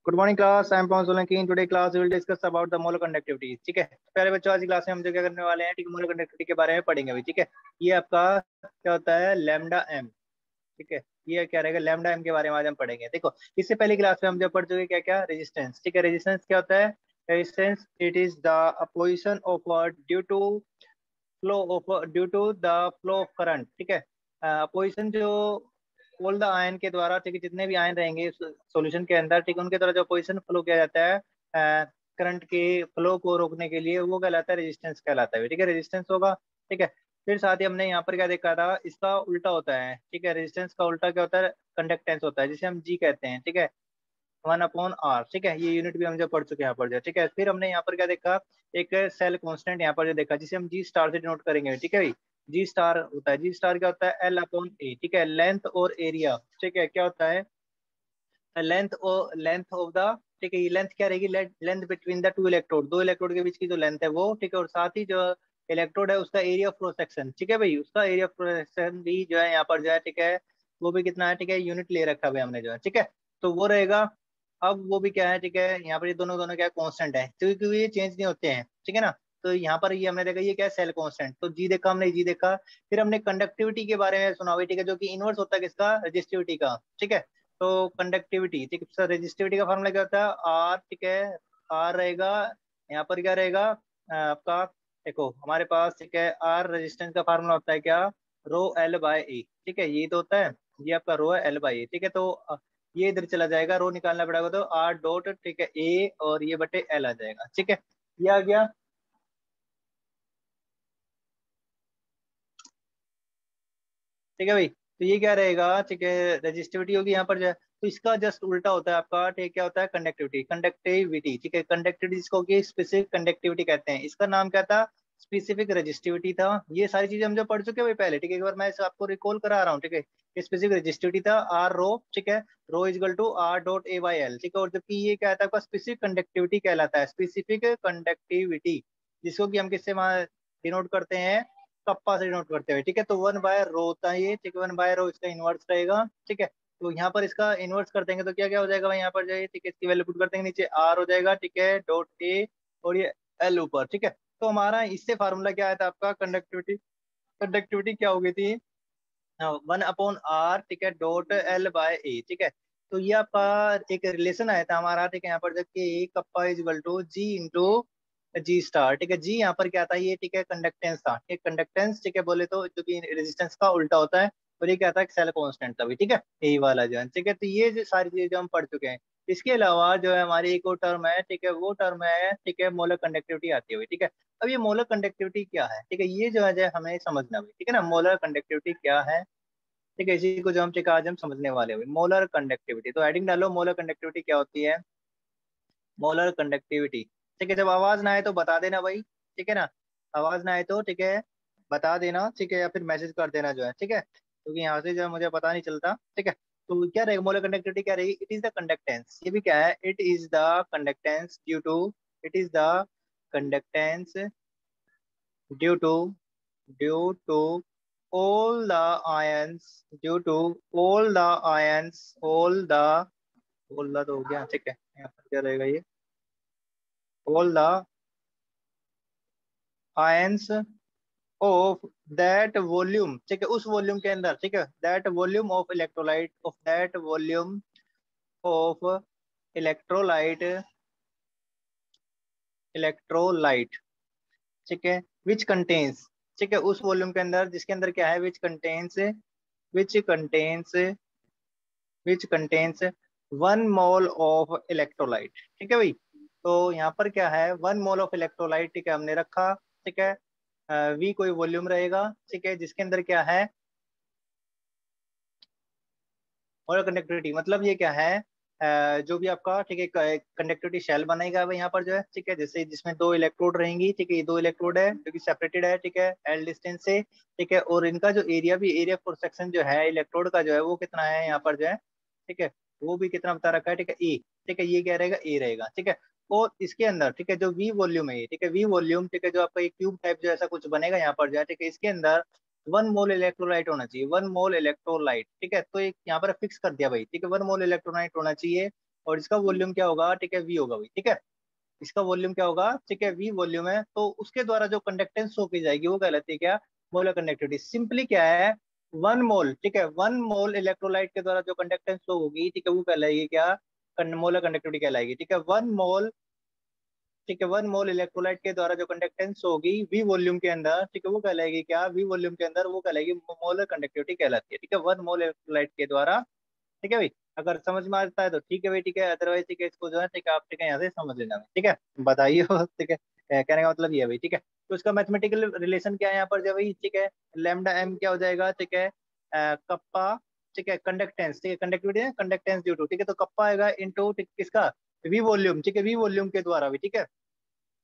Good morning class. I am Pawan Solanki. In today class we will discuss about the molar conductivity. ठीक है, पहले बच्चों आज की क्लास में हम जो क्या करने वाले हैं, ठीक है, मोलर कंडक्टिविटी के बारे में पढ़ेंगे अभी। ठीक है, ये आपका क्या होता है, लैम्डा एम। ठीक है, ये क्या रहेगा, लैम्डा एम के बारे में आज हम पढ़ेंगे। देखो, इससे पहले क्लास में हम जब पढ़ चुके क्या क्या, रेजिस्टेंस। ठीक है, रेजिस्टेंस क्या होता है, resistance it is the opposition of due to the flow of current. ठीक है, अपोजिशन जो ऑल द आयन के द्वारा, ठीक है, जितने भी आयन रहेंगे सॉल्यूशन के अंदर, ठीक है, उनके द्वारा जो अपोजिशन फ्लो किया जाता है करंट के फ्लो को रोकने के लिए, वो कहलाता है रेजिस्टेंस कहलाता है। ठीक है, रेजिस्टेंस होगा। ठीक है, फिर साथ ही हमने यहाँ पर क्या देखा था, इसका उल्टा होता है। ठीक है, रेजिस्टेंस का उल्टा क्या होता है, कंडक्टेंस होता है, जिसे हम जी कहते हैं। ठीक है, 1/R। ठीक है, ये यूनिट भी हम जो पढ़ चुके हैं यहाँ पर जो। ठीक है, फिर हमने यहाँ पर क्या देखा, एक सेल कांस्टेंट यहाँ पर जो देखा, जिसे हम जी स्टार से डिनोट करेंगे। ठीक है भाई, जी स्टार होता है, जी स्टार क्या होता है, L/A। ठीक है, लेंथ और एरिया। ठीक है, क्या होता है, लेंथ ऑफ द, ठीक है, ये लेंथ क्या रहेगी, length between the two electrode, दो इलेक्ट्रोड के बीच की जो लेंथ है वो। ठीक है, और साथ ही जो इलेक्ट्रोड है उसका एरिया ऑफ क्रॉस सेक्शन। ठीक है भाई, उसका एरिया ऑफ क्रॉस सेक्शन भी जो है यहाँ पर जो है, ठीक है, वो भी कितना है, ठीक है, यूनिट ले रखा है हमने जो है। ठीक है, तो वो रहेगा। अब वो भी क्या है, ठीक है, यहाँ पर ये दोनों दोनों क्या कॉन्स्टेंट है, क्योंकि ये चेंज नहीं होते हैं। ठीक है ना, तो यहाँ पर ये हमने देखा, ये क्या है, सेल कांस्टेंट। तो जी देखा हमने, जी देखा। फिर हमने कंडक्टिविटी के बारे में सुना हुआ। ठीक है, जो कि इनवर्स होता है किसका, रेजिस्टिविटी का। ठीक है, तो कंडक्टिविटी, ठीक है, सर रेजिस्टिविटी का फार्मूला क्या होता है, आर। ठीक है, आर रहेगा, यहाँ पर क्या रहेगा आपका, देखो हमारे पास, ठीक है, आर रेजिस्टेंस का फार्मूला होता है क्या, ρL/A। ठीक है, ये तो होता है, ये आपका रो है L/A। ठीक है, तो ये इधर चला जाएगा, रो निकालना पड़ेगा, तो आर डॉट, ठीक है, ए और ये बटे एल आ जाएगा। ठीक है, ये आ गया। ठीक है भाई, तो ये क्या रहेगा, ठीक है, रेजिस्टिविटी होगी यहाँ पर जो है। तो इसका जस्ट उल्टा होता है आपका, ठीक है, क्या होता है, कंडक्टिविटी। कंडक्टिविटी, ठीक है, कंडक्टिविटी जिसको कि स्पेसिफिक कंडक्टिविटी कहते हैं, इसका नाम क्या था, स्पेसिफिक रेजिस्टिविटी था। ये सारी चीजें हम जो पढ़ चुके हैं भाई पहले। ठीक है, एक बार मैं इसे आपको रिकॉल करा रहा हूँ। ठीक है, स्पेसिफिक रेजिस्टिविटी था आर रो। ठीक है, rho is equal to R dot A by L. ठीक है, और जबकि ये क्या था आपका, स्पेसिफिक कंडक्टिविटी कहलाता है, स्पेसिफिक कंडक्टिविटी, जिसको कि हम किससे डिनोट करते हैं, कप्पा से नोट करते हुए। ठीक है, तो 1/रो होता है ये। ठीक है, 1/रो इसका इनवर्स रहेगा। ठीक है, तो यहाँ पर इसका इनवर्स कर देंगे तो क्या क्या हो जाएगा भाई, यहाँ पर जाइए। ठीक है, इसकी वैल्यू पुट कर देंगे, नीचे आर हो जाएगा। ठीक है, डॉट ए और ये एल ऊपर। ठीक है, तो हमारा इससे फार्मूला क्या आया था आपका, कंडक्टिविटी। कंडक्टिविटी क्या हो गई थी, 1/R। ठीक है, डॉट L/A। ठीक है, तो ये आपका एक रिलेशन आया था हमारा। ठीक है, यहाँ पर जबकि kappa is equal to G into G star. ठीक है, जी यहाँ पर क्या था, ये ठीक है कंडक्टेंस था। ठीक है, कंडक्टेंस, ठीक है, बोले तो जो कि रेजिस्टेंस का उल्टा होता है। और ये क्या था, सेल कांस्टेंट था भी। ठीक है, यही वाला जो है। ठीक है, तो ये जो सारी चीजें जो हम पढ़ चुके हैं, इसके अलावा जो है हमारी एक और टर्म है। ठीक है, वो टर्म है, ठीक है, मोलर कंडक्टिविटी आती है। ठीक है, अब ये मोलर कंडक्टिविटी क्या है, ठीक है, ये जो है हमें समझना भी। ठीक है ना, मोलर कंडक्टिविटी क्या है। ठीक है, इसी को जो हम, ठीक है, आज हम समझने वाले हैं मोलर कंडक्टिविटी। तो हेडिंग डालो, मोलर कंडक्टिविटी क्या होती है, मोलर कंडक्टिविटी। ठीक है, जब आवाज ना आए तो बता देना भाई। ठीक है ना, आवाज ना आए तो, ठीक है, बता देना। ठीक है, या फिर मैसेज कर देना जो है। ठीक है, क्योंकि यहाँ से जो है मुझे पता नहीं चलता। ठीक है, तो क्या रहेगा, मोलर कंडक्टिविटी क्या रहेगी, इट इज द कंडक्टेंस। ये भी क्या है, it is the conductance due to, it is the conductance due to, due to all the ions, due to all the ions, all the तो हो गया। ठीक है, यहाँ पर क्या रहेगा ये, all the ions of that volume। ठीक है, उस वॉल्यूम के अंदर। ठीक है, that volume of electrolyte, of that volume of electrolyte, electrolyte। ठीक है, which contains, ठीक है, उस वॉल्यूम के अंदर जिसके अंदर क्या है, which contains, which contains, which contains 1 mole of electrolyte। ठीक है भाई, तो यहाँ पर क्या है, 1 mole of electrolyte। ठीक है, हमने रखा। ठीक है, वी कोई वॉल्यूम रहेगा। ठीक है, जिसके अंदर क्या है, मोलर कंडक्टिविटी मतलब ये क्या है, जो भी आपका, ठीक है, कंडक्टिविटी शेल बनेगा भाई यहाँ पर जो है। ठीक है, जैसे जिसमें दो इलेक्ट्रोड रहेंगी। ठीक है, ये दो इलेक्ट्रोड है जो कि सेपरेटेड है। ठीक है, एल डिस्टेंस से। ठीक है, और इनका जो एरिया भी, एरिया फॉर सेक्शन जो है इलेक्ट्रोड का जो है, वो कितना है यहाँ पर जो है। ठीक है, वो भी कितना बता रखा है। ठीक है, ए। ठीक है, ये क्या रहेगा, ए रहेगा। ठीक है, और इसके अंदर, ठीक है, जो वी वॉल्यूम है, ठीक है, वी वॉल्यूम, ठीक है, जो आपका एक क्यूब टाइप जो ऐसा कुछ बनेगा यहाँ पर जो है। ठीक है, इसके अंदर 1 मोल इलेक्ट्रोलाइट होना चाहिए, 1 मोल इलेक्ट्रोलाइट। ठीक है, तो एक यहाँ पर फिक्स कर दिया भाई। ठीक है, 1 मोल इलेक्ट्रोलाइट होना चाहिए। और इसका वॉल्यूम क्या होगा, ठीक है, वी होगा भाई, ठीक है। इसका वॉल्यूम क्या होगा, ठीक है, वी वॉल्यूम है, तो उसके द्वारा जो कंडक्टेंस शो की जाएगी वो कहलाती है क्या, मोलर कंडक्टिविटी। सिंपली क्या है, 1 मोल, ठीक है, 1 मोल इलेक्ट्रोलाइट के द्वारा जो कंडक्टेंस शो होगी, ठीक है, वो कहलाएगी क्या, मोलर कंडक्टिविटी कहलाएगी, ठीक है। 1 मोल, ठीक है, 1 मोल इलेक्ट्रोलाइट के द्वारा जो कंडक्टेंस होगी वी वॉल्यूम के अंदर, ठीक है, वो कहलाएगी क्या, वी वॉल्यूम के अंदर वो कहलाएगी मोलर कंडक्टिविटी कहलाती है, ठीक है, 1 मोल इलेक्ट्रोलाइट के द्वारा। ठीक है भाई, अगर समझ में आता है तो ठीक है भाई, ठीक है, अदरवाइज ठीक है, इसको जो है ठीक है आप ठीक है यहाँ से समझ लेना भाई, ठीक है, बताइए ठीक है। कहने का मतलब ये है भाई, ठीक है। तो इसका मैथमेटिकल रिलेशन क्या है यहाँ पर जो भाई, ठीक है, लैम्डा एम क्या हो जाएगा, ठीक है, कप्पा, ठीक है, कंडक्टेंस, ठीक है, कंडक्टिविटी है कंडक्टेंस ड्यू टू, ठीक है, तो कप्पा आएगा इनटू किसका, वी वॉल्यूम, ठीक है, वी वॉल्यूम के द्वारा भी, ठीक है,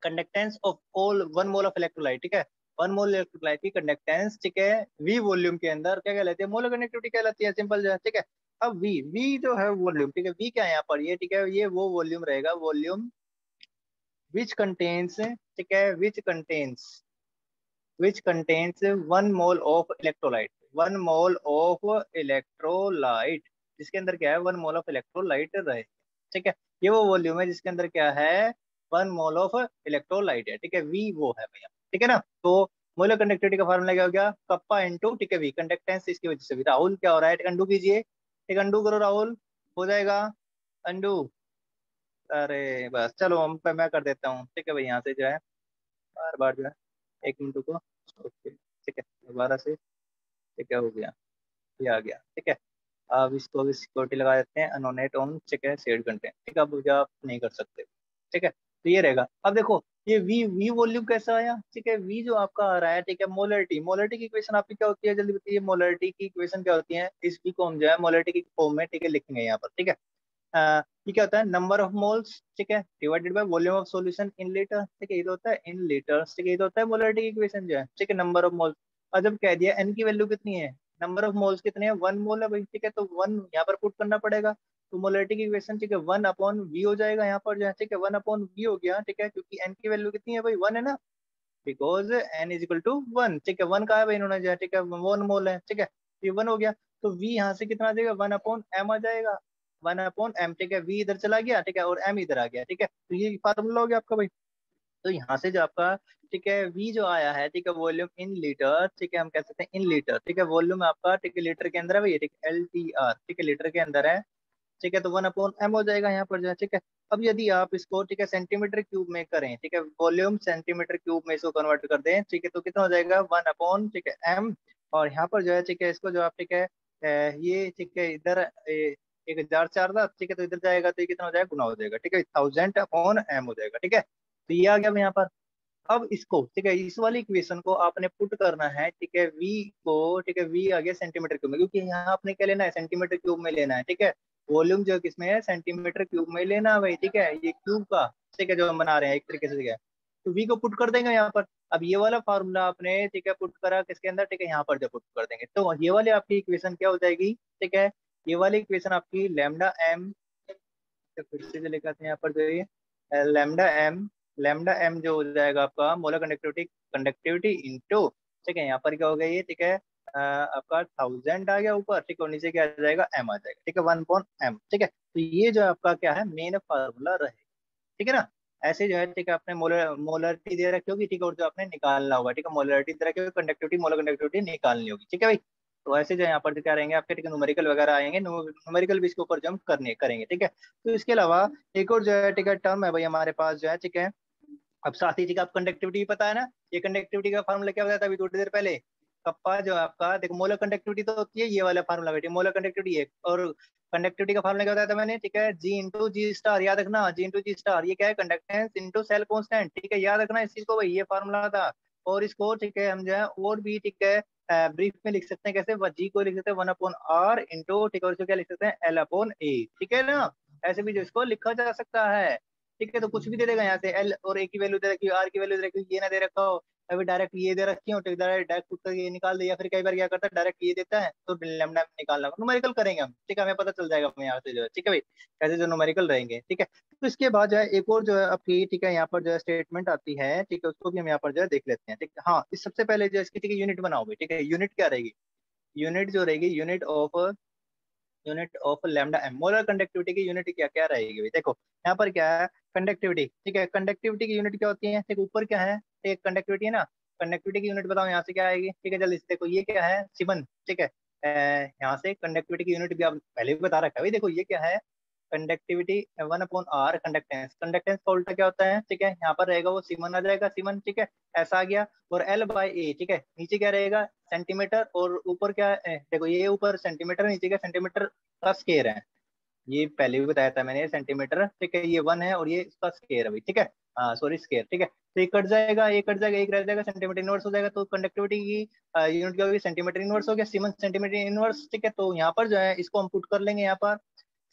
conductance of all 1 mole of electrolyte, ठीक है, 1 मोल इलेक्ट्रोलाइट की कंडक्टेंस, ठीक है, वी वॉल्यूम के अंदर क्या कहलाती है, मोलर कंडक्टिविटी कहलाती है, सिंपल जो है, ठीक है। अब वी जो है वॉल्यूम, ठीक है, वी क्या है यहाँ पर, ये ठीक है, ये वो वॉल्यूम रहेगा, वॉल्यूम विच कंटेन्स, ठीक है, which contains 1 mole of electrolyte, 1 mole of electrolyte, जिसके अंदर क्या है, 1 मोल ऑफ इलेक्ट्रोलाइट रहे, ठीक है, ये वो वॉल्यूम है जिसके अंदर क्या है, 1 मोल ऑफ इलेक्ट्रोलाइट है, ठीक है, वी वो है भैया, ठीक है ना। तो मोलर कंडक्टिविटी का फार्मूला क्या हो गया, कप्पा इंटू, ठीक है, वी कंडक्टेंस, इसकी वजह से भी राहुल क्या हो रहा है, अंडू कीजिए, ठीक, अंडू करो राहुल, हो जाएगा अंडू। अरे बस चलो हम पे मैं कर देता हूँ, ठीक है भाई, यहाँ से जो है बार बार जो है 1 मिनट को, ओके, ठीक है, दोबारा से, ठीक है, हो गया, ये आ गया, ठीक है। अब इसको भी सिक्योरिटी लगा देते हैं, अनोनेट ऑन, ठीक है, शेड कंटेंट, ठीक है, अब मुझे आप नहीं कर सकते, ठीक है, तो ये रहेगा। अब देखो ये वी वी वॉल्यूम कैसा आया, ठीक है, वी जो आपका आ रहा है, ठीक है, मोलरिटी, मोलरिटी की इक्वेशन आपकी क्या होती है, जल्दी बताइए, मोलरिटी की इक्वेशन क्या होती है, इस वी को हम जो है मोलरिटी की फॉर्म में, ठीक है, लिखेंगे यहाँ पर, ठीक है। ये क्या होता है, नंबर ऑफ मोल्स, ठीक है, divided by volume of solution in litre, ठीक है, ये तो होता है इन लीटर्स, ठीक है, ये तो होता है मोलरिटी की इक्वेशन जो है, ठीक है, नंबर ऑफ मोल्स। और जब कह दिया एन की वैल्यू कितनी है, नंबर ऑफ मोल्स कितने हैं, 1 मोल है भाई, ठीक है, तो 1 यहाँ पर पुट करना पड़ेगा, तो मोलरिटी की इक्वेशन, ठीक है, 1/V हो जाएगा यहाँ पर जो है, ठीक है, 1/V हो गया, ठीक है, क्योंकि एन की वैल्यू कितनी है भाई, 1 है ना, because N is equal to 1, ठीक है, 1 का है भाई इन्होंने जो है, ठीक है, 1 मोल है, ठीक है, ये 1 हो गया, तो वी यहाँ से कितना आ जाएगा, 1/M आ जाएगा, 1/M, ठीक है, वी इधर चला गया, ठीक है, और एम इधर आ गया, ठीक है, तो ये फार्मूला हो गया आपका भाई। तो यहाँ से जो आपका, ठीक है, वी जो आया है, ठीक है, वॉल्यूम इन लीटर, ठीक है, हम कह सकते हैं इन लीटर, ठीक है, वॉल्यूम आपका, ठीक है, लीटर के अंदर है भैया, ठीक है, LTR, ठीक है, लीटर के अंदर है, ठीक है, तो 1/M हो जाएगा यहाँ पर जो है, ठीक है। अब यदि आप इसको, ठीक है, सेंटीमीटर क्यूब में करें, ठीक है, वॉल्यूम सेंटीमीटर क्यूब में इसको कन्वर्ट कर दें, ठीक है, तो कितना हो जाएगा, 1/, ठीक है, M, और यहाँ पर जो है, ठीक है, इसको जो आप, ठीक है, ये, ठीक है, इधर 1004 था, ठीक है, तो इधर जाएगा तो ये कितना हो जाएगा, गुना हो जाएगा, ठीक है, 1000/M हो जाएगा, ठीक है, तो ये आ गया यहाँ पर। अब इसको, ठीक है, इस वाली इक्वेशन को आपने पुट करना है, ठीक है, वी को, ठीक है, वी आ गया सेंटीमीटर क्यूब में, क्योंकि यहाँ आपने क्या लेना है, सेंटीमीटर क्यूब में लेना है, ठीक है, वॉल्यूम जो किसमें है, सेंटीमीटर क्यूब में लेना है भाई, ठीक है, ये क्यूब का, ठीक है, जो हम बना रहे हैं एक तरीके से, ठीक है, तो वी को पुट कर देंगे यहाँ पर। अब ये वाला फार्मूला आपने, ठीक है, पुट करा किसके अंदर, ठीक है, यहाँ पर जब पुट कर देंगे तो ये वाली आपकी इक्वेशन क्या हो जाएगी, ठीक है, ये वाली इक्वेशन आपकी लैम्डा एम, फिर से लेकर आते हैं यहाँ पर जो ये लैम्डा एम जो हो जाएगा आपका मोलर कंडक्टिविटी, कंडक्टिविटी इंटू, ठीक है, यहाँ पर क्या हो गया ये, ठीक है, आपका 1000 आ गया ऊपर, ठीक है, और नीचे क्या आ जाएगा, एम आ जाएगा, ठीक है, 1/M, ठीक है, तो ये जो आपका क्या है, मेन फार्मूला रहेगा, ठीक है ना। ऐसे जो है, ठीक है, आपने मोलरिटी दे रखी होगी, ठीक है, और जो आपने निकालना होगा, ठीक है, मोलरिटी दे रखी होगी, कंडक्टिविटी, मोलर कंडक्टिविटी निकालनी होगी, ठीक है भाई। तो ऐसे जो यहाँ पर क्या रहेंगे आपके, ठीक है, न्यूमेरिकल वगैरह आएंगे, न्यूमेरिकल भी इसके ऊपर जो हम करने करेंगे, ठीक है। तो इसके अलावा एक और जो है, ठीक है, टर्म है भाई हमारे पास जो है, ठीक है, अब साथ ही, ठीक है, आप कंडक्टिविटी भी पता है ना, ये कंडक्टिविटी का फार्मूला क्या बताया था अभी थोड़ी देर पहले, कप्पा जो है आपका, देखो, मोलर कंडक्टिविटी तो होती है ये वाला फार्मूला बेटी, मोलर कंडक्टिविटी है, और कंडक्टिविटी का फार्मूला क्या बताया था मैंने, ठीक है, G/G स्टार, याद रखना, G/G स्टार, ये क्या है, कंडक्टेंस इंटू सेल कांस्टेंट, ठीक है, याद रखना इस चीज को भाई, ये फार्मूला था। और इसको, ठीक है, हम जो है और भी, ठीक है, ब्रीफ में लिख सकते हैं, कैसे, जी को लिख सकते हैं 1/R इंटू, ठीक है, और इसको क्या लिख सकते हैं, L/A, ठीक है ना, ऐसे भी जो इसको लिखा जा सकता है, ठीक है, तो कुछ भी दे देगा यहाँ से, एल और ए की वैल्यू दे रखी हो, आर की वैल्यू दे रखी हो, ये ना दे रखा हो, अभी डायरेक्ट ये दे रखी हो, तो डायरेक्ट पुट करके ये निकाल दे, या फिर कई बार क्या करता है, डायरेक्ट ये देता है तो लैम्डा निकालना, न्यूमेरिकल करेंगे हम, ठीक है, हमें पता चल जाएगा हमें यहाँ से जो है, ठीक है भाई, कैसे जो न्यूमेरिकल रहेंगे, ठीक है। तो इसके बाद जो है एक और जो है आपकी, ठीक है, यहाँ पर जो है स्टेटमेंट आती है, ठीक है, उसको भी हम यहाँ पर जो है देख लेते हैं, ठीक है। हाँ, इस सबसे पहले जो इसकी, ठीक है, यूनिट बनाओगे, ठीक है, यूनिट क्या रहेगी, यूनिट जो रहेगी, unit of unit of lambda M. Molar conductivity की यूनिट क्या क्या रहेगी भाई? देखो यहाँ पर क्या है, कंडक्टिविटी, ठीक है। कंडक्टिविटी की यूनिट क्या होती है? देखो ऊपर क्या है, एक कंडक्टिविटी है ना, कंडक्टिविटी की यूनिट बताओ यहाँ से क्या आएगी? ठीक है जल्दी से देखो, ये क्या है? सिमन, ठीक है। यहाँ से कंडक्टिविटी की यूनिट भी आप पहले भी बता रखा है भाई। देखो ये क्या है, कंडक्टिविटी 1/r कंडक्टेंस। कंडक्टेंस का उल्टा क्या होता है? ठीक है, यहाँ पर रहेगा वो सिमन आ जाएगा, सिमन, ठीक है, ऐसा आ गया। और L/A, ठीक है, नीचे क्या रहेगा? सेंटीमीटर, और ऊपर क्या है? देखो ये ऊपर सेंटीमीटर, नीचे क्या? सेंटीमीटर का स्केयर है। ये पहले भी बताया था मैंने, सेंटीमीटर, ठीक है, ये 1 है और ये इसका स्केयर है भाई, ठीक है। हाँ सॉरी, स्केयर, ठीक है। तो ये कट जाएगा, ये कट जाएगा, एक रह जाएगा, सेंटीमीटर इनवर्स हो जाएगा। तो कंडक्टिविटी की यूनिट क्या होगी? सेंटीमीटर इनवर्स हो गया, सीमन सेंटीमीटर इनवर्स, ठीक है। तो यहाँ पर जो है इसको हम पुट कर लेंगे यहाँ पर,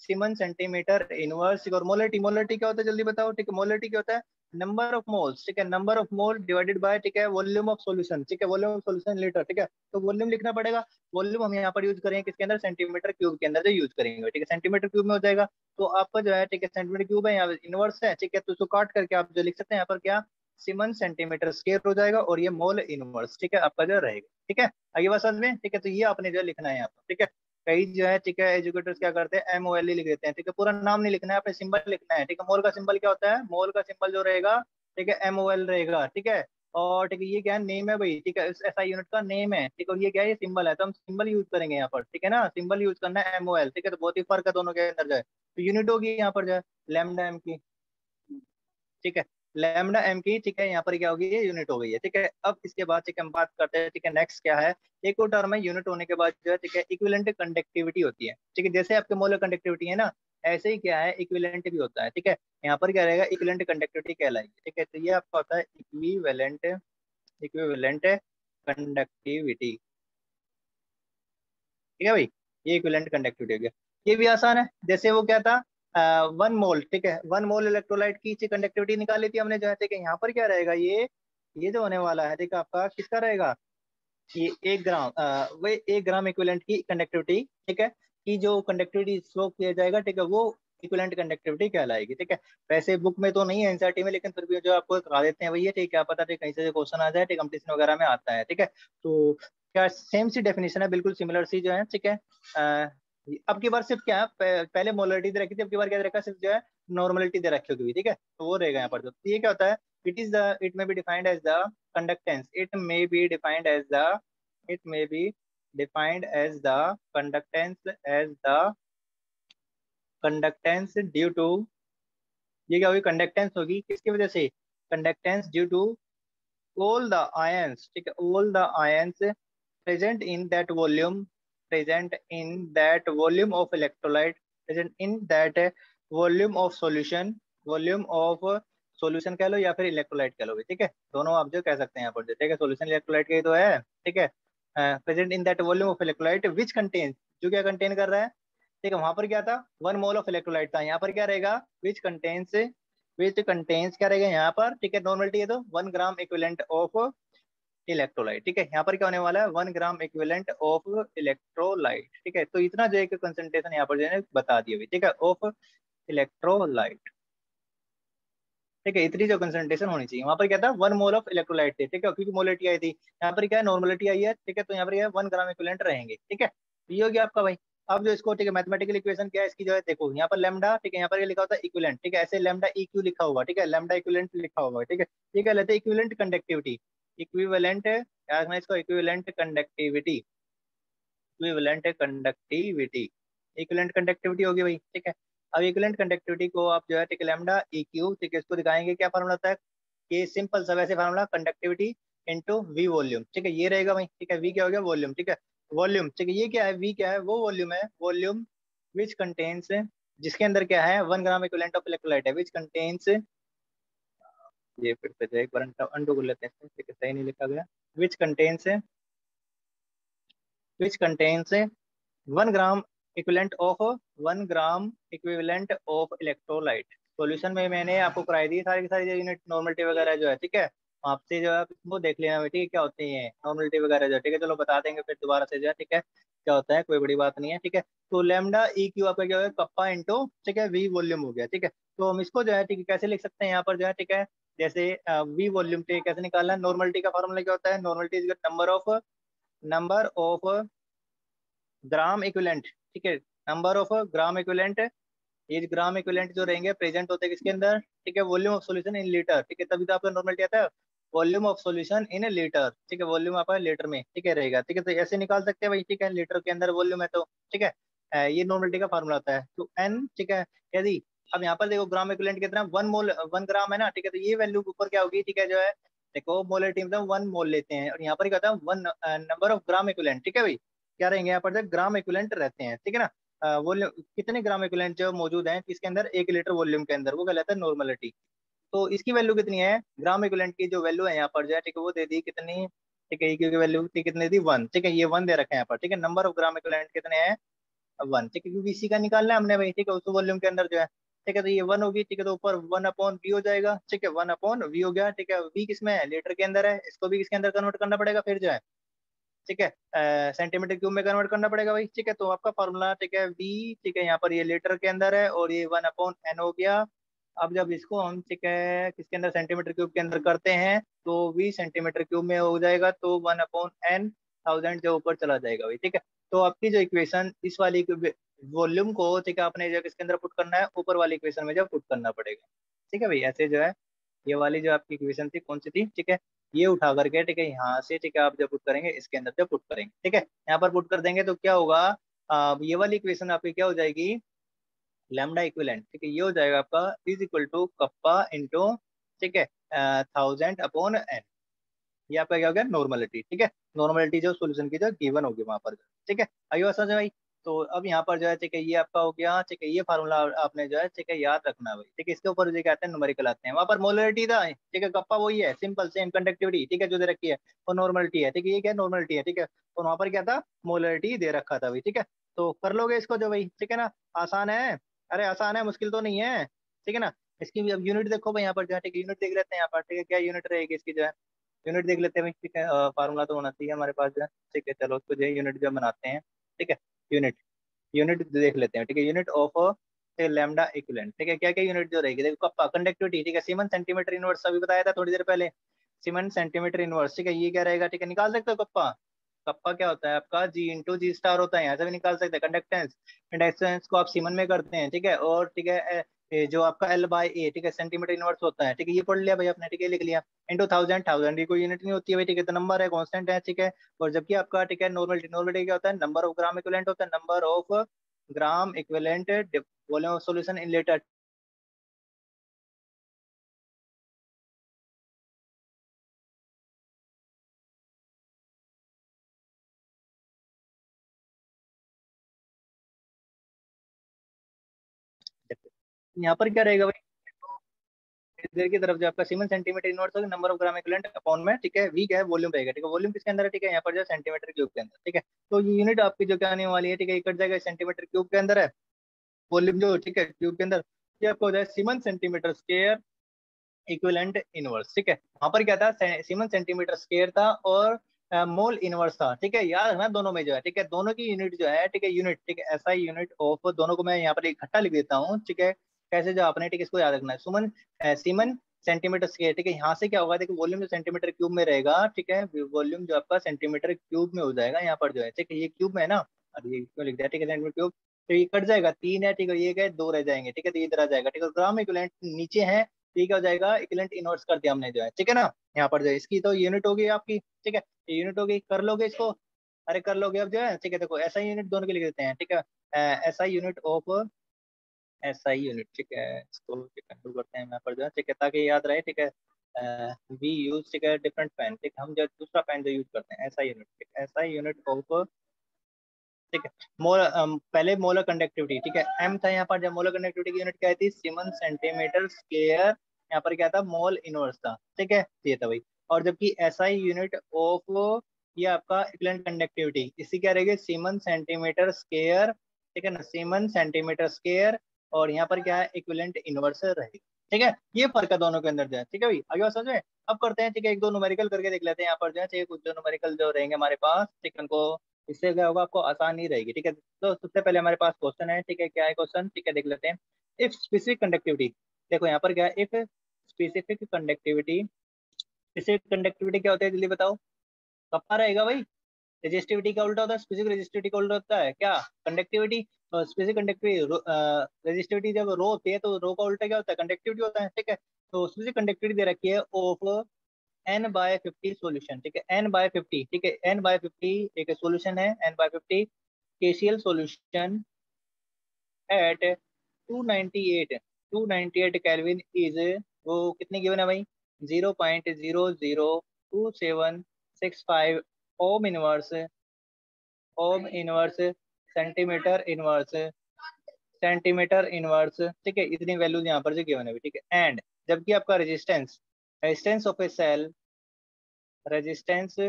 सीमन सेंटीमीटर इनवर्स। और मोलरिटी, मोलरिटी क्या होता है जल्दी बताओ? ठीक है, मोलरिटी क्या होता है? नंबर ऑफ मोल्स, ठीक है, number of mole divided by, ठीक है, वॉल्यूम ऑफ सॉल्यूशन, ठीक है, वॉल्यूम ऑफ सॉल्यूशन लीटर, ठीक है। तो वॉल्यूम लिखना पड़ेगा। वॉल्यूम हम यहाँ पर यूज करेंगे किसके अंदर? सेंटीमीटर क्यूब के अंदर जो यूज करेंगे, ठीक है, सेंटीमीटर क्यूब में हो जाएगा। तो आपका जो है, ठीक है, सेंटीमीटर क्यूब है, यहाँ इनवर्स है, ठीक है, तो उसको काट करके आप जो लिख सकते हैं यहाँ पर क्या? सीमन सेंटीमीटर स्क्वायर हो जाएगा, और ये मोल इनवर्स, ठीक है, आपका जो रहेगा, ठीक है। आगे बात समझ में? ठीक है, तो ये आपने जो लिखना है यहाँ पर, ठीक है। कई जो है, ठीक है, एजुकेटर्स क्या करते हैं? MOL लिख देते हैं, ठीक है, पूरा नाम नहीं लिखना है, अपने सिंबल लिखना है, ठीक है। मोल का सिंबल क्या होता है? मोल का सिंबल जो रहेगा, ठीक है, MOL रहेगा, ठीक है। और ठीक है, ये क्या है? नेम है भाई, ठीक है, इस SI यूनिट का नेम है, ठीक है। और ये क्या है? ये सिंबल है, तो हम सिंबल यूज करेंगे यहाँ पर, ठीक है ना, सिंबल यूज करना है MOL, ठीक है। तो बहुत ही फर्क है दोनों के अंदर जो है। तो यूनिट होगी यहाँ पर जो है लैम्डा एम की, ठीक है, लैम्डा एम की, ठीक है, यहाँ पर क्या होगी? ये यूनिट हो गई है, ठीक है। अब इसके बाद ठीक है हम बात करते हैं, ठीक है, नेक्स्ट क्या है? एक और टर्म है यूनिट होने के बाद जो है, ठीक है, इक्विवेलेंट कंडक्टिविटी होती है, ठीक है। जैसे आपके मोलर कंडक्टिविटी है ना, ऐसे ही क्या है, इक्विवेलेंट भी होता है, ठीक है। यहाँ पर क्या रहेगा? इक्विवेलेंट कंडक्टिविटी कहलाएगी, ठीक है। तो ये आपका होता है इक्विवेलेंट, इक्विवेलेंट कंडक्टिविटी, ठीक है भाई। ये इक्विवेलेंट कंडक्टिविटी हो गया। ये भी आसान है, जैसे वो क्या था, 1 मोल, ठीक है, 1 मोल इलेक्ट्रोलाइट की कंडक्टिविटी निकाल ली थी हमने जो है, ठीक है। यहाँ पर क्या रहेगा? ये जो होने वाला है, ठीक है, आपका किसका रहेगा? ये 1 ग्राम, वो 1 ग्राम इक्विवेलेंट की कंडक्टिविटी, ठीक है, की जो कंडक्टिविटी स्लो किया जाएगा, ठीक है, वो इक्विवेलेंट कंडक्टिविटी कहलाएगी, ठीक है। वैसे बुक में तो नहीं है, एनसीईआरटी में, लेकिन फिर भी जो आपको करा देते हैं भैया, ठीक है, क्या पता ठीक कहीं से क्वेश्चन आ जाए, ठीक, कंपटीशन वगैरह में आता है, ठीक है। तो क्या सेम सी डेफिनेशन है, बिल्कुल सिमिलर सी जो है, ठीक है। अब की बार सिर्फ क्या है, पहले मोलरिटी दे रखी थी, अब की बार क्या दे रखा है? सिर्फ जो है नॉर्मलिटी दे रखी होगी, ठीक है। तो वो रहेगा यहाँ पर। तो ये क्या होता है? It may be defined as the conductance, it may be defined as the, it may be defined as the conductance, as the conductance due to, ये क्या होगी? कंडक्टेंस होगी किसकी वजह से? Conductance due to all the ions, ठीक है, all the ions present in that volume, present in that volume of electrolyte, present in that volume of solution, volume of solution कह लो या फिर इलेक्ट्रोलाइट कह लो भी, ठीक है, दोनों आप जो कह सकते हैं यहाँ पर जो, ठीक है, सोल्यूशन इलेक्ट्रोलाइट का ही तो है, ठीक है। Present in that volume of electrolyte which contain, जो क्या कंटेन कर रहा है, ठीक है। वहां पर क्या था? 1 मोल ऑफ इलेक्ट्रोलाइट था, यहाँ पर क्या रहेगा? विच कंटेन्स, विच कंटेन्स क्या रहेगा यहाँ पर, ठीक है, नॉर्मलिटी है तो 1 ग्राम इक्विवेलेंट ऑफ इलेक्ट्रोलाइट, ठीक है। यहाँ पर क्या होने वाला है? 1 ग्राम इक्विवेलेंट ऑफ इलेक्ट्रोलाइट, ठीक है। तो इतना जो है कंसंट्रेशन यहाँ पर जो है बता दिया, ठीक है, ऑफ इलेक्ट्रोलाइट, ठीक है। इतनी जो कंसंट्रेशन होनी चाहिए, वहां पर क्या था? 1 मोल ऑफ इलेक्ट्रोलाइट थे, ठीक है, क्योंकि मोलिटी आई थी। यहाँ पर क्या है? नॉर्मलिटी आई है, ठीक है, तो यहाँ पर क्या है? 1 ग्राम इक्विवेलेंट रहेंगे, ठीक है। तो ये हो गया आपका भाई। अब जो इसको, ठीक है, मैथमेटिकल इक्वेशन क्या है इसकी जो है, देखो यहाँ पर लेमडा, ठीक है, यहाँ पर ये लिखा होता है इक्विवेलेंट, ठीक है, ऐसे लेमडा EQ लिखा हुआ, ठीक है, लेमडा इक्विवेलेंट लिखा हुआ, ठीक है। ये क्या लेते हैं? इक्विवेलेंट कंडक्टिविटी, इक्विवेलेंट, क्या रखना है इसको? Equivalent conductivity, equivalent conductivity, equivalent conductivity होगी भाई, ठीक है। अब इक्विवेलेंट कंडक्टिविटी को आप जो है, ठीक है, लैम्डा EQ, ठीक है, इसको दिखाएंगे क्या फॉर्मूला होता है? ये सिंपल सा वैसे formula, conductivity into V volume, ठीक है, ये रहेगा भाई, ठीक है। V क्या हो गया? वॉल्यूम, ठीक है, वॉल्यूम, ठीक है। ये क्या है? V क्या है? वो वॉल्यूम है, वॉल्यूम विच कंटेन्स, जिसके अंदर क्या है? 1 ग्राम इक्विवेलेंट ऑफ इलेक्ट्रोलाइट है, विच कंटेन्स, ये फिर से एक बार अंडू कर लेते हैं, ठीक है, सही नहीं लिखा गया। Which contains, which contains 1 gram equivalent of, 1 gram equivalent of electrolyte. Solution में मैंने आपको कराई दी सारी की सारी यूनिट, नॉर्मलिटी वगैरह जो है, ठीक है। आपसे जो है वो देख लेना बेटी क्या होती है नॉर्मलिटी वगैरह जो है, ठीक है। चलो बता देंगे फिर दोबारा से जो है, ठीक है, क्या होता है, कोई बड़ी बात नहीं है, ठीक है। तो लेमडा EQ आपका क्या होगा? कप्पा इंटू, ठीक है, V वॉल्यूम हो गया, ठीक है। तो हम इसको जो है, ठीक है, कैसे लिख सकते हैं यहाँ पर जो है, ठीक है, जैसे V वॉल्यूम, ठीक है, कैसे निकालना है? नॉर्मलिटी का फॉर्मूला क्या होता है? Normality is number of, number of gram equivalent, ठीक है, नंबर ऑफ ग्राम इक्विवेलेंट, ये ग्राम इक्विवेलेंट जो रहेंगे प्रेजेंट होते हैं किसके अंदर, ठीक है, volume of solution in litre, ठीक है, तभी तो आपका नॉर्मलिटी आता है, volume of solution in litre, ठीक है, वॉल्यूम आपका लीटर में, ठीक है, रहेगा, ठीक है, तो ऐसे निकाल सकते हैं भाई, ठीक है, लीटर के अंदर वॉल्यूम है तो, ठीक है, ये नॉर्मलिटी का फार्मूला होता है, तो एन, ठीक है, यदि अब यहाँ पर देखो ग्राम इक्विवेलेंट कितना 1 मोल 1 ग्राम है ना, ठीक है, तो ये वैल्यू ऊपर क्या होगी, ठीक है, जो है देखो मोलरिटी में 1 मोल लेते हैं, और यहाँ पर क्या होता है 1 नंबर ऑफ ग्राम इक्विवेलेंट, ठीक है भाई, क्या रहेंगे यहाँ पर ग्राम इक्विवेलेंट रहते हैं, ठीक है ना, वॉल्यूम कितने ग्राम इक्विवेलेंट जो मौजूद हैं इसके अंदर 1 लीटर वॉल्यूम के अंदर, वो कहलाता है नॉर्मलिटी। तो इसकी वैल्यू कितनी है, ग्राम इक्विवेलेंट की जो वैल्यू है यहाँ पर जो है, ठीक है, वो दे दी कितनी, ठीक है, की वैल्यू थी कितनी थी 1, ठीक है, ये 1 दे रखा है यहाँ पर, ठीक है, नंबर ऑफ ग्राम इक्विवेलेंट कितने हैं 1, ठीक है, क्योंकि इसी का निकालना है हमने भाई, ठीक है, उस वॉल्यूम के अंदर जो है, ठीक है, तो ये 1 होगी, ठीक है, तो ऊपर 1/v हो जाएगा, ठीक है, 1/v हो गया, ठीक है, v किसमें है लीटर के अंदर है, इसको भी किसके अंदर कन्वर्ट करना पड़ेगा फिर जो है, ठीक है, सेंटीमीटर क्यूब में कन्वर्ट करना पड़ेगा भाई, ठीक है, तो आपका फॉर्मूला, ठीक है, v, ठीक है, यहाँ पर ये लीटर के अंदर है और ये 1/n हो गया। अब जब इसको हम, ठीक है, किसके अंदर सेंटीमीटर क्यूब के अंदर करते हैं तो v सेंटीमीटर क्यूब में हो जाएगा, तो 1/n 1000 जो ऊपर चला जाएगा भाई, ठीक है, तो आपकी जो इक्वेशन इस वाली वॉल्यूम को, ठीक है, आपने जो किसके अंदर पुट करना है ऊपर वाली इक्वेशन में जो पुट करना पड़ेगा, ठीक है भाई, ऐसे जो है ये वाली जो आपकी इक्वेशन थी कौन सी थी, ठीक है, ये उठा करके, ठीक है, यहाँ से, ठीक है, आप जब पुट करेंगे इसके अंदर जब पुट करेंगे, ठीक है, यहाँ पर पुट कर देंगे तो क्या होगा, ये वाली इक्वेशन आपकी क्या हो जाएगी, लैम्डा इक्विवेलेंट, ठीक है, ये हो जाएगा आपका is equal to kappa into, ठीक है, 1000/n, ये आपका क्या हो गया नॉर्मलिटी, ठीक है, नॉर्मलिटी जो सोल्यूशन की जो गिवन होगी वहां पर, ठीक है, आइए बात समझ में भाई। तो अब यहाँ पर जो है, ठीक है, ये आपका हो गया, ठीक है, ये फार्मूला आपने जो है, ठीक है, याद रखना है भाई, ठीक है, इसके ऊपर जो कहते हैं न्यूमेरिकल आते हैं, वहां पर मोलरिटी था, ठीक है, कप्पा वही है, सिंपल सेम कंडक्टिविटी, ठीक है, जो दे रखी है वो नॉर्मलिटी है, ठीक है, ये क्या नॉर्मलिटी है, ठीक है, और वहां पर क्या था मोलरिटी दे रखा था भाई, ठीक है, तो कर लोगे इसको जो भाई, ठीक है ना, आसान है, अरे आसान है, मुश्किल तो नहीं है, ठीक है ना, इसकी भी अब यूनिट देखो भाई यहाँ पर जो है, ठीक है, यूनिट देख लेते हैं यहाँ पर, ठीक है, क्या यूनिट रहेगी इसकी जो है, यूनिट देख लेते हैं भाई, ठीक है, फार्मूला तो होना चाहिए हमारे पास जो है, ठीक है, चलो उसको जो है यूनिट जो बनाते हैं, ठीक है, यूनिट यूनिट देख लेते हैं, ठीक है, यूनिट ऑफ लैम्डा इक्विवेलेंट, ठीक है, क्या क्या यूनिट जो रहेगी देखो, कप्पा कंडक्टिविटी, ठीक है, सीमन सेंटीमीटर इनवर्स अभी बताया था थोड़ी देर पहले, सीमन सेंटीमीटर इनवर्स, ठीक है, ये क्या रहेगा, ठीक है, निकाल सकते हो कप्पा, कप्पा क्या होता है आपका G × G* होता है, यहाँ से भी निकाल सकते हैं, कंडक्टेंस कंडक्टेंस को आप सीमन में करते हैं, ठीक है, और ठीक है, ये जो आपका L/A, ठीक है, सेंटीमीटर इनवर्स होता है, ठीक है, ये पढ़ लिया भाई आपने, ठीक है, लिख लिया, इंटू 1000 की कोई यूनिट नहीं होती है भाई, ठीक है, तो नंबर है कांस्टेंट है, ठीक है, और जबकि आपका, ठीक है, नॉर्मलिटी नॉर्मलिटी क्या होता है, नंबर ऑफ ग्राम इक्विवेलेंट होता है, number of gram equivalent volume of solution in litre, यहाँ पर क्या रहेगा भाई, इधर की तरफ जो आपका सीमन सेंटीमीटर इनवर्स होगा, number of gram equivalent upon में, ठीक है, वी क्या है वॉल्यूम रहेगा, ठीक है, वॉल्यूम किसके अंदर है, ठीक है, यहाँ पर जो सेंटीमीटर क्यूब के अंदर, ठीक है, तो ये यूनिट आपकी जो क्या आने वाली है, ठीक है, ये कट जाएगा सेंटीमीटर क्यूब के अंदर है, वॉल्यूम जो, ठीक है, क्यूब के अंदर, ये आपको हो जाए semen centimetre square equivalent inverse, ठीक है, वहां पर क्या था सीमन सेंटीमीटर स्क्वायर था और मोल इनवर्स था, ठीक है, याद रखना दोनों में जो है, ठीक है, दोनों की यूनिट जो है, ठीक है, यूनिट, ठीक है, ऐसा यूनिट ऑफ दोनों को मैं यहाँ पर इकट्ठा लिख देता हूँ, ठीक है, कैसे जो आपने, ठीक है, इसको याद रखना है, सुमन सीमन सेंटीमीटर स्क्वायर, ठीक है, यहाँ से क्या होगा, देखो वॉल्यूम जो सेंटीमीटर क्यूब में रहेगा, ठीक है, वॉल्यूम जो आपका सेंटीमीटर क्यूब में हो जाएगा यहाँ पर जो है, ठीक है, ये क्यूब में है ना, अरे ये क्यों लिख दिया, ठीक है, सेंटीमीटर क्यूब, तो ये कट जाएगा 3 है, ठीक है, ये गए 2 रह जाएंगे, ठीक है, तो ये इधर आ जाएगा, ठीक है, ग्राम इक्विवेलेंट नीचे है, ठीक हो जाएगा, इक्विवेलेंट इनवर्स कर दिया हमने जो है, ठीक है ना, यहाँ पर जो है इसकी तो यूनिट होगी आपकी, ठीक है, ये यूनिट होगी, कर लोगे इसको, अरे कर लोगे अब जो है, ठीक है, देखो ऐसा यूनिट दोनों के लिख देते हैं, ठीक है, ऐसा यूनिट ऑफ ऐसा यूनिट, ठीक है, इसको कंट्रोल करते हैं यहाँ पर जो है, ठीक है, ताकि याद रहे, ठीक है, वी यूज, ठीक है, डिफरेंट पेन, ठीक है, हम जो दूसरा पेन जो यूज करते हैं ऐसा यूनिट, ठीक है, ऐसा यूनिट ऑफ, ठीक है, मोल पहले मोलर कंडक्टिविटी, ठीक है, एम था यहाँ पर, जब मोलर कंडक्टिविटी की यूनिट क्या थी सीमन सेंटीमीटर स्क्वायर, यहाँ पर क्या था मोल इनवर्स था, ठीक है, ये था भाई, और जबकि एसआई यूनिट ऑफ ये आपका इक्विवेलेंट कंडक्टिविटी इसकी क्या रहेगी सीमन सेंटीमीटर स्क्वायर, ठीक है ना, सीमन सेंटीमीटर स्क्वायर, और यहाँ पर क्या है इक्विवेलेंट इनवर्स रहेगी, ठीक है, ये फर्क है दोनों के अंदर जो है, ठीक है भाई, आगे बात समझ में, अब करते हैं, ठीक है, एक दो न्यूमेरिकल करके देख लेते हैं यहाँ पर जो है, ठीक है, कुछ जो न्यूमेरिकल जो रहेंगे हमारे पास, ठीक है, उनको इससे क्या होगा आपको आसानी रहेगी, ठीक है, तो सबसे पहले हमारे पास क्वेश्चन है, ठीक है, क्या है क्वेश्चन, ठीक है, देख लेते हैं, इफ स्पेसिफिक कंडक्टिविटी, देखो यहाँ पर क्या है if specific conductivity, specific conductivity क्या होता है जल्दी बताओ, कब रहेगा भाई, रेजिस्टिविटी का उल्टा होता है, स्पेसिफिक रेजिस्टिविटी का उल्टा होता है क्या, कंडक्टिविटी। स्पेसिफिक कंडक्टिविटी, रेजिस्टिविटी जब रो होती है तो रो का उल्टा क्या होता है, कंडक्टिविटी होता है, ठीक है। तो स्पेसिफिक कंडक्टिविटी दे रखी है ऑफ n/50 सॉल्यूशन, ठीक है, n/50, ठीक है, n/50 एक सॉल्यूशन है, n/50 KCL solution at 298 kelvin is, वो कितने गिवन है भाई, 0.002765 ohm inverse, ohm inverse centimetre inverse, ठीक है, इतनी वैल्यूज यहाँ पर जो गिवन है, ठीक है। एंड जबकि आपका resistance, resistance of a cell, resistance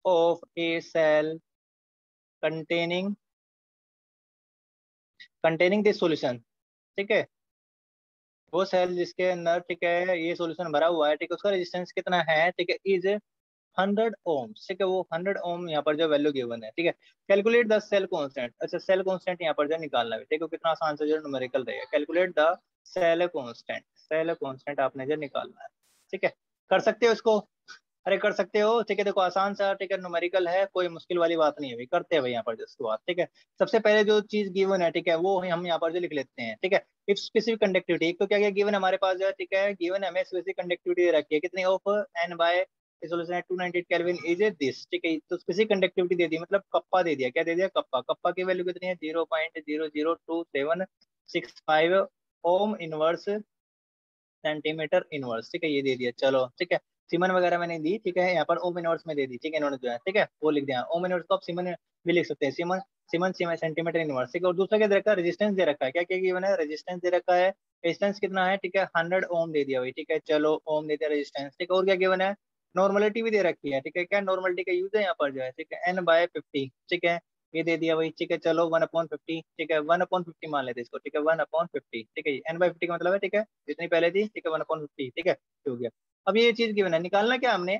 of a cell containing this solution, ठीक है, वो सेल जिसके अंदर, ठीक है, ये सॉल्यूशन भरा हुआ है, ठीक है, उसका रेजिस्टेंस कितना है, ठीक है, इज 100 ओम, ठीक है, वो 100 ओम यहाँ पर जो वैल्यू गिवन है, ठीक है। कैलकुलेट द सेल कांस्टेंट, अच्छा सेल कांस्टेंट यहाँ पर जो निकालना है, ठीक है, कितना आसान से जो न्यूमेरिकल रहेगा, calculate the cell constant, cell constant आपने जो निकालना है, ठीक है, कर सकते हो इसको, अरे कर सकते हो, ठीक है, देखो आसान सा, ठीक है, न्यूमेरिकल है, कोई मुश्किल वाली बात नहीं है भाई, करते हैं भाई यहाँ पर जो इसको बात, ठीक है। सबसे पहले जो चीज गिवन है, ठीक है, वो हम यहाँ पर जो लिख लेते हैं, ठीक है। इफ स्पेसिफिक कंडक्टिविटी, एक तो क्या क्या गिवन हमारे पास जो है, ठीक है, गिवन हमें स्पेसिफिक कंडक्टिविटी रखी है कितनी, ऑफ n बाय सॉल्यूशन है 298 केल्विन इज दिस, ठीक है, तो स्पेसिफिक कंडक्टिविटी दे दी, मतलब कप्पा दे दिया, क्या दे दिया, कप्पा, कप्पा की वैल्यू कितनी है, 0.00275 ओम इनवर्स सेंटीमीटर इनवर्स, ठीक है, ये दे दिया, चलो ठीक है। सीमन वगैरह मैंने दी, ठीक है, यहाँ पर ओम इनवर्स में दे दी, ठीक है, इन्होंने जो है, ठीक है, वो लिख दिया, ओम इनवर्स को आप सीमन भी लिख सकते हैं, semen semen semen centimetre inverse, ठीक है। और दूसरा क्या दे रखा है, रेजिस्टेंस दे रखा है, क्या क्या गिवन है, रेजिस्टेंस दे रखा है, रेजिस्टेंस कितना है, ठीक है, 100 ओम दे दिया भाई, ठीक है, चलो ओम दे दिया रेजिस्टेंस, ठीक है। और क्या गिवन है, नॉर्मलिटी भी दे रखी है, ठीक है, क्या नॉर्मलिटी का यूज है यहाँ पर जो है, ठीक है, n/50, ठीक है, ये दे दिया भाई, ठीक है, चलो 1/50, ठीक है, 1/50 मान लेते हैं इसको, ठीक है, 1/50, ठीक है, n/50 का मतलब है, ठीक है, जितनी पहले थी, ठीक है, 1/50, ठीक है, हो गया। अब ये चीज गिवन है, निकालना क्या हमने,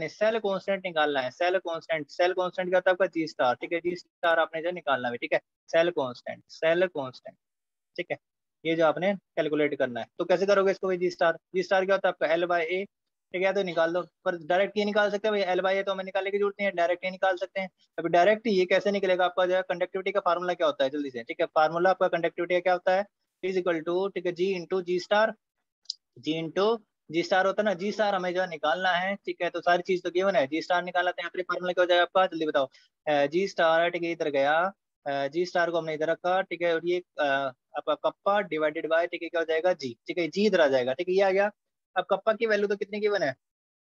सेल कांस्टेंट निकालना है, सेल कांस्टेंट, सेल कांस्टेंट क्या होता है आपका, जी स्टार, ठीक है, जी स्टार आपने जो निकालना है, ठीक है, सेल कांस्टेंट, ठीक है, ये जो आपने कैलकुलेट करना है, तो कैसे करोगे इसको भाई, जी स्टार क्या होता है आपका L/A, ठीक है, तो निकाल दो, पर डायरेक्ट ये निकाल सकते हैं भाई, L/A तो हमें निकालने की जरूरत नहीं है, डायरेक्ट ये निकाल सकते हैं। अभी डायरेक्ट ये कैसे निकलेगा, आपका जो है कंडक्टिविटी का फार्मूला क्या होता है, जल्दी से, ठीक है, फार्मूला आपका कंडक्टिविटी का क्या होता है, इज इक्वल टू, ठीक है, जी स्टार होता है ना, जी स्टार हमें जो है निकालना है, ठीक है, तो सारी चीज तो गिवन है, जी स्टार निकालना है, अपने फार्मूला क्या हो जाएगा आपका, जल्दी बताओ, जी स्टार, ठीक है, इधर गया, जी स्टार को हमने इधर रखा, ठीक है, और ये आपका कप्पा डिवाइडेड बाय, ठीक है, क्या हो जाएगा, जी, ठीक है, जी इधर आ जाएगा, ठीक है, ये आ गया। अब कप्पा की वैल्यू तो कितनी गिवन है,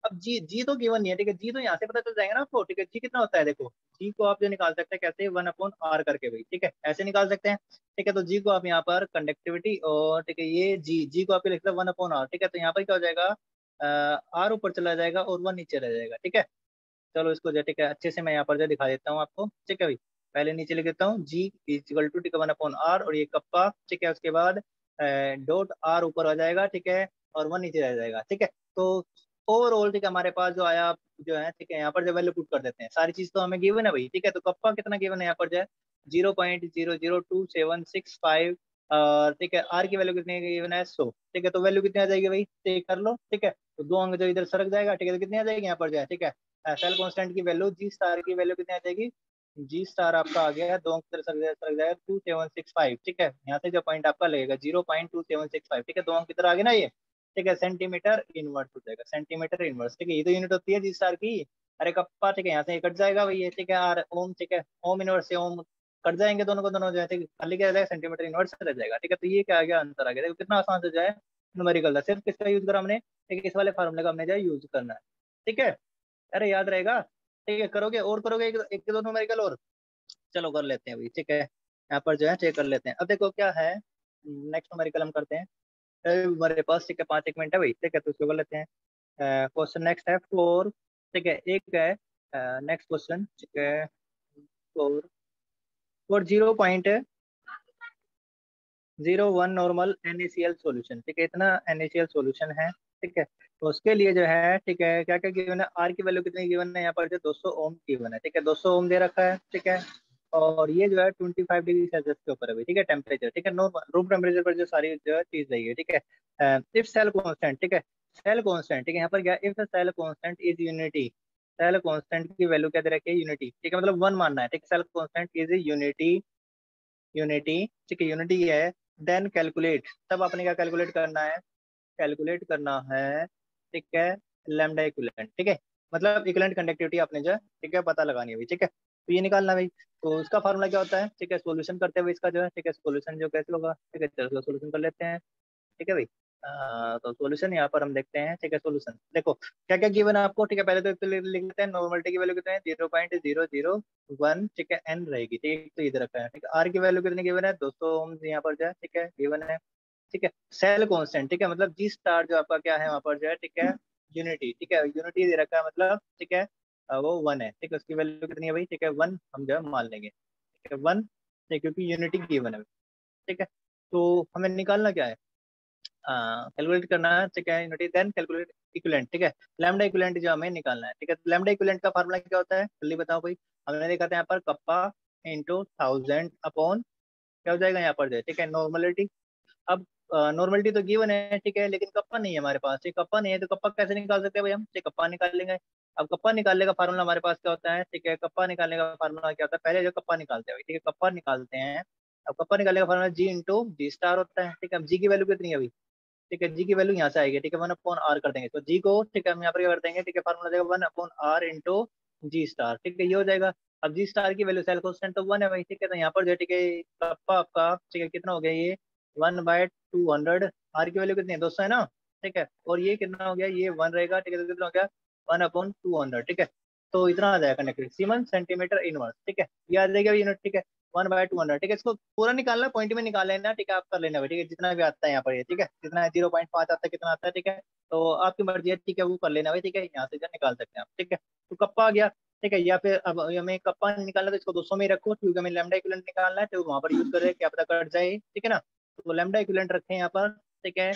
अब जी जी तो गिवन नहीं है, ठीक है, जी तो यहाँ से पता चल जाएगा ना आपको, ठीक है, जी कितना होता है, देखो जी को आप जो निकाल सकते हैं कैसे, 1/r करके भाई, ठीक है, ऐसे निकाल सकते हैं, ठीक है। तो जी को आप यहाँ पर कंडक्टिविटी, और ठीक है, ये जी जी को आप लिखते हैं 1/r, ठीक है, तो यहाँ पर क्या हो जाएगा, आर ऊपर चला जाएगा और 1 नीचे रह जाएगा, ठीक है। चलो इसको जो, ठीक है, अच्छे से मैं यहाँ पर जो दिखा देता हूँ आपको, ठीक है भाई, पहले नीचे लिख देता हूँ, जी इक्वल टू, ठीक है, 1/r, और ये कप्पा, ठीक है, उसके बाद डॉट आर ऊपर आ जाएगा, ठीक है, और 1 नीचे रह जाएगा, ठीक है। तो ओवरऑल, ठीक है, हमारे पास जो आया जो है, ठीक है, यहाँ पर जो वैल्यू पुट कर देते हैं, सारी चीज तो हमें गिवन है भाई, ठीक है, तो कप्पा कितना गिवन है यहाँ पर जो है, 0.00275, और ठीक है, आर की वैल्यू कितनी गिवन है, 100, ठीक है, तो वैल्यू कितनी आ जाएगी भाई, चेक कर लो, ठीक है, तो दो अंक जो इधर सरक जाएगा, ठीक है, तो कितनी आ जाएगी यहाँ पर जो है, ठीक है, सेल कांस्टेंट की वैल्यू, जी स्टार की वैल्यू कितनी आ जाएगी, जी स्टार आपका आ गया, दो अंक सरक जाएगा 2765, ठीक है, यहाँ से जो पॉइंट आपका लगेगा 0.2765, ठीक है, दो अंक किधर आ गए ना ये, ठीक है, सेंटीमीटर इनवर्स हो जाएगा, सेंटीमीटर इनवर्स, ठीक है, ये तो यूनिट होती है जी स्टार की, अरे कप्पा, ठीक है, यहाँ से कट जाएगा भाई ये, ठीक है, आर ओम, ठीक है, ओम इनवर्स से ओम कट जाएंगे, दोनों को दोनों जो है, ठीक है, खाली क्या रहेगा, सेंटीमीटर इनवर्स रह जाएगा, ठीक है, तो ये क्या आ गया, अंतर आ गया, देखो कितना आसान से जाए न्यूमेरिकल था, सिर्फ किसका यूज करा हमने, ठीक है, इस वाले फार्मूले का हमने जो यूज करना है, ठीक है, अरे याद रहेगा, ठीक है, करोगे और करोगे, एक दो न्यूमेरिकल और, चलो कर लेते हैं भाई, ठीक है, यहाँ पर जो है चेक कर लेते हैं, अब देखो क्या है, नेक्स्ट न्यूमेरिकल हम करते हैं, हमारे पास, ठीक है, 5 1 मिनट है भाई, ठीक है, तो उसको कर लेते हैं, क्वेश्चन नेक्स्ट है फोर, ठीक है, एक है नेक्स्ट क्वेश्चन, ठीक है, four four 0.01 normal NaCl solution, ठीक है, इतना NaCl सॉल्यूशन है, ठीक है, तो उसके लिए जो है, ठीक है, क्या क्या गिवन है, आर की वैल्यू कितनी गिवन है यहाँ पर, जो 200 ओम गिवन है, ठीक है, 200 ओम दे रखा है, ठीक है, और ये जो है 25 डिग्री सेल्सियस के ऊपर है भाई, ठीक है, टेम्परेचर, ठीक है, नॉर्मल रूम टेम्परेचर पर जो सारी जो है चीज रही है, ठीक है। इफ सेल कांस्टेंट, ठीक है, सेल कांस्टेंट, ठीक है, यहाँ पर क्या, if cell constant is unity, cell constant की वैल्यू क्या दे रखी है, यूनिटी, ठीक है, मतलब 1 मानना है, ठीक है, cell constant is unity, unity, ठीक है, यूनिटी है। देन कैलकुलेट, तब आपने क्या कैलकुलेट करना है, कैलकुलेट करना है, ठीक है, लैम्डा इक्विवेलेंट, ठीक है, मतलब इक्विवेलेंट कंडक्टिविटी आपने जो है, ठीक है, पता लगानी है भाई, ठीक है, तो ये निकालना भाई। तो उसका फार्मूला क्या होता है, ठीक है, सॉल्यूशन करते हुए इसका जो है, ठीक है, सॉल्यूशन जो कैसे होगा, ठीक है, चलो सॉल्यूशन कर लेते हैं, ठीक है भाई। तो सॉल्यूशन यहाँ पर हम देखते हैं, ठीक है, सॉल्यूशन देखो क्या क्या गिवन है आपको, ठीक है, पहले तो लिख लेते हैं, नॉर्मलिटी की वैल्यू कितने हैं, 0.001, ठीक है, एन रहेगी, ठीक है, तो इधर रखा है, ठीक है, आर की वैल्यू कितनी गिवन है, 200 ओम यहाँ पर जो है, ठीक है, गिवन है, ठीक है, सेल कांस्टेंट, ठीक है, मतलब जी स्टार जो आपका क्या है वहाँ पर जो है, ठीक है, यूनिटी, ठीक है, यूनिटी दे रखा है, मतलब ठीक है, वो 1 है, ठीक है, उसकी वैल्यू कितनी है भाई, ठीक है, 1 हम जो है मान लेंगे, ठीक है, 1, ठीक है, क्योंकि यूनिटी गिवन है, ठीक है, तो हमें निकालना क्या है, कैलकुलेट करना है, ठीक है, यूनिटी, देन कैलकुलेट इक्विवेलेंट, ठीक है, लैम्डा इक्विवेलेंट जो हमें निकालना है, ठीक है, लैम्डा इक्विवेलेंट का फार्मूला क्या होता है, जल्दी बताओ भाई। हमने देखा था यहाँ पर कप्पा इंटू 1000 अपॉन क्या हो जाएगा यहाँ पर जो है, ठीक है, नॉर्मलिटी। अब नॉर्मलिटी तो गिवन है, ठीक है, लेकिन कप्पा नहीं है हमारे पास, ठीक, कप्पा नहीं है तो कप्पा कैसे निकाल सकते हैं भाई हम, ठीक, कप्पा निकाल लेंगे। अब कप्पा निकालने का फार्मूला हमारे पास क्या होता है, ठीक है, कप्पा निकालने का फार्मूला क्या होता है, पहले जो कप्पा निकालते हैं भाई, ठीक है, कप्पा निकालते हैं। अब कप्पा निकालने का फार्मूला जी इंटू जी स्टार होता है, ठीक है, अब जी की वैल्यू कितनी है भाई, ठीक है, जी की वैल्यू यहाँ से आएगी, ठीक है, 1/r कर देंगे, तो जी को, ठीक है, हम यहाँ पर क्या कर देंगे, ठीक है, फार्मूला देगा 1/r इंटू जी स्टार, ठीक है, ये हो जाएगा। अब जी स्टार की वैल्यू सेल कांस्टेंट तो 1 है भाई, ठीक है, तो यहाँ पर जो है, ठीक है, कप्पा आपका, ठीक है, कितना हो गया ये 1/200, आर की वैल्यू कितनी है, 200 है ना, ठीक है, और ये कितना हो गया, ये 1 रहेगा, ठीक है, तो कितना हो गया 1/200, ठीक है, तो इतना आ जाएगा कंडक्टिविटी सीमन सेंटीमीटर इनवर्स, ठीक है, ये आ जाएगा यूनिट, ठीक है, 1/200, ठीक है, इसको पूरा निकालना, पॉइंट में निकाल लेना, ठीक है, आप कर लेना भाई, ठीक है, जितना भी आता है यहाँ पर ये, ठीक है, जितना है 0.5 आता है, कितना आता है, ठीक है, तो आपकी मर्जी है, ठीक है, वो कर लेना भाई, ठीक है, यहाँ से जो निकाल सकते हैं आप, ठीक है, तो कप्पा आ गया, ठीक है, या फिर अब हमें कप्पा निकालना तो इसको 200 में ही रखो, क्योंकि हमें लैम्डा इक्विवेलेंट निकालना है, तो वहां पर यूज करें, क्या पता कट जाए, ठीक है ना, तो लैम्डा इक्विवेलेंट रखें यहाँ पर, ठीक है,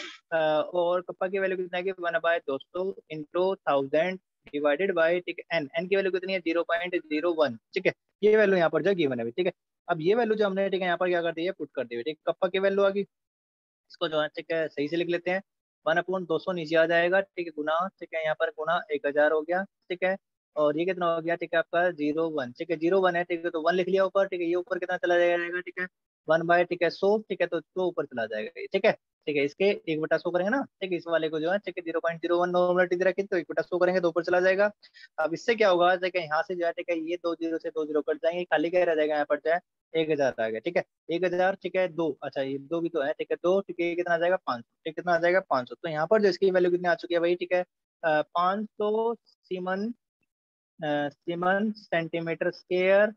और कप्पा की वैल्यू कितना है, 1/200 इंटू 1000 डिवाइडेड बाई, ठीक है, एन की वैल्यू कितनी है 0.01, ठीक है, ये वैल्यू यहाँ पर जो गिवन है, ठीक है। अब ये वैल्यू जो हमने, ठीक है, यहाँ पर क्या कर दी है, पुट कर दी है, ठीक है, कप्पा की वैल्यू आ गई, इसको जो है, ठीक है, सही से लिख लेते हैं, 1/200 नीचे आ जाएगा, ठीक है, गुना, ठीक है, यहाँ पर गुना 1000 हो गया, ठीक है, और ये कितना हो गया, ठीक है, आपका 0.1, ठीक है, 0.1 है, ठीक है, तो 1 लिख लिया ऊपर, ठीक है, ये ऊपर कितना चला जाएगा, ठीक है, 1 बाय, ठीक है, 100, ठीक है, तो 100 ऊपर चला जाएगा ये, ठीक है, ठीक है, इसके 1/100 करेंगे ना, ठीक है, इस वाले को जो है, ठीक है, 0.01 नॉर्मलिटी दे रखी, तो 1/100 करेंगे तो ऊपर चला जाएगा। अब इससे क्या होगा, ठीक है, यहाँ से जो है, ठीक है, ये 2 जीरो से 2 जीरो कट जाएंगे, खाली क्या रह जाएगा यहाँ पर जो है 1000 आ गया, ठीक है, 1000, ठीक है, दो, अच्छा ये दो भी तो है, ठीक है, दो, ठीक है, ये कितना आ जाएगा 500, ठीक, कितना आ जाएगा 500, तो यहाँ पर जो इसकी वैल्यू कितनी आ चुकी है भाई, ठीक है, 500 semen, semen centimetre square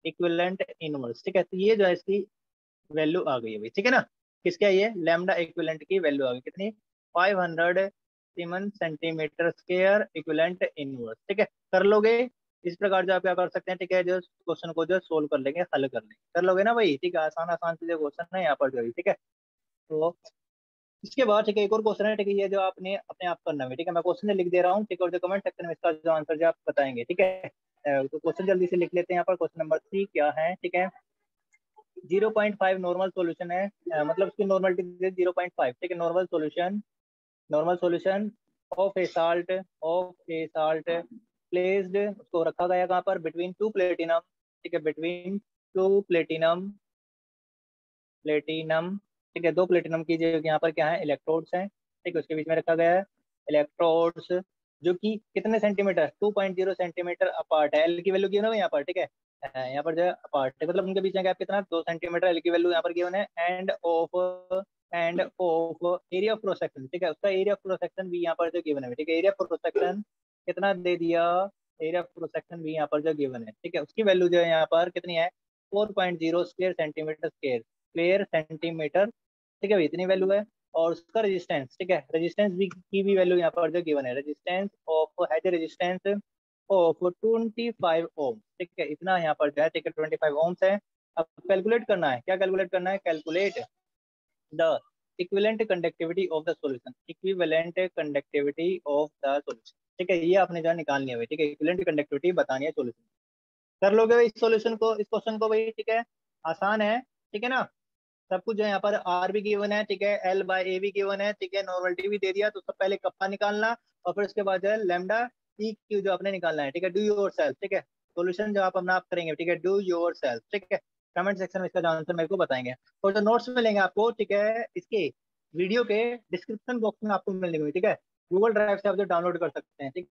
equivalent inverse, ठीक है, तो ये जो है इसकी वैल्यू आ गई है भाई, ठीक है ना, किसका ये लैम्डा इक्विवेलेंट की वैल्यू आ गई कितनी, 500 semen centimetre square equivalent inverse, ठीक है, कर लोगे इस प्रकार जो आप क्या कर सकते हैं, ठीक है, जो क्वेश्चन को जो सोल्व कर लेंगे, हल कर लेंगे, कर लोगे ना भाई, ठीक है, आसान आसान से जो क्वेश्चन है यहाँ पर जो है, ठीक है, तो इसके बाद, ठीक है, एक और क्वेश्चन है, ठीक है, ये जो आपने अपने आप करना है, ठीक है, मैं क्वेश्चन लिख दे रहा हूँ, ठीक है, और जो कमेंट सेक्शन में इसका जो आंसर जो आप बताएंगे, ठीक है, तो क्वेश्चन जल्दी से लिख लेते हैं यहाँ पर, क्वेश्चन नंबर 3 क्या है, ठीक है, 0.5 नॉर्मल सॉल्यूशन है, मतलब उसकी नॉर्मलिटी 0.5, ठीक है, normal solution, normal solution of A salt placed, उसको रखा गया कहाँ पर, बिटवीन टू प्लेटिनम, ठीक है, बिटवीन टू प्लेटिनम, प्लेटिनम, ठीक है, दो प्लेटिनम की जो यहाँ पर क्या है इलेक्ट्रोड्स हैं, ठीक है, उसके बीच में रखा गया है इलेक्ट्रोड्स, जो कि कितने सेंटीमीटर, 2.0 सेंटीमीटर अपार्ट है, एल की वैल्यू गिवन है यहाँ पर, ठीक है, यहाँ पर जो है अपार्ट है, मतलब उनके बीच में गैप कितना 2 सेंटीमीटर, एल की वैल्यू यहाँ पर गिवन है, end of area of cross section, ठीक है, उसका एरिया ऑफ क्रॉस सेक्शन भी यहाँ पर जो गिवन है, ठीक है, एरिया ऑफ क्रॉस सेक्शन कितना दे दिया, एरिया ऑफ क्रॉस सेक्शन भी यहाँ पर जो गिवन है, ठीक है, उसकी वैल्यू जो है यहाँ पर कितनी है 4.0 स्क्वायर सेंटीमीटर स्क्वायर सेंटीमीटर, ठीक है भाई, इतनी वैल्यू है, और उसका रेजिस्टेंस, ठीक है, रेजिस्टेंस भी की भी वैल्यू यहाँ पर जो गिवन है, resistance of has resistance of 25 ओम, ठीक है, इतना यहाँ पर जो है, ठीक है, 25 ओम्स है। अब कैलकुलेट करना है, क्या कैलकुलेट करना है, calculate the equivalent conductivity of the solution, equivalent conductivity of the solution, ठीक है, ये आपने जो निकालनी है भाई, ठीक है, इक्विवेलेंट कंडक्टिविटी बतानी है सॉल्यूशन, कर लोगे भाई इस सॉल्यूशन को, इस क्वेश्चन को भाई, ठीक है, आसान है, ठीक है ना, सब कुछ जो है यहाँ पर आर भी गिवन है, ठीक है, एल बाय ए भी गिवन है, ठीक है, नॉर्मलिटी भी दे दिया, तो सब पहले कप्पा निकालना, और फिर उसके बाद जो है लैम्डा ई क्यू जो आपने निकालना है, ठीक है, डू योर सेल्फ, ठीक है, सोल्यूशन जो आप अपना आप करेंगे, ठीक है, डू योर सेल्फ, ठीक है, कमेंट सेक्शन में इसका आंसर मेरे को बताएंगे। और जो नोट्स मिलेंगे आपको, ठीक है, इसके वीडियो के डिस्क्रिप्शन बॉक्स में आपको मिलेंगे, ठीक है, गूगल ड्राइव से आप जो डाउनलोड कर सकते हैं, ठीक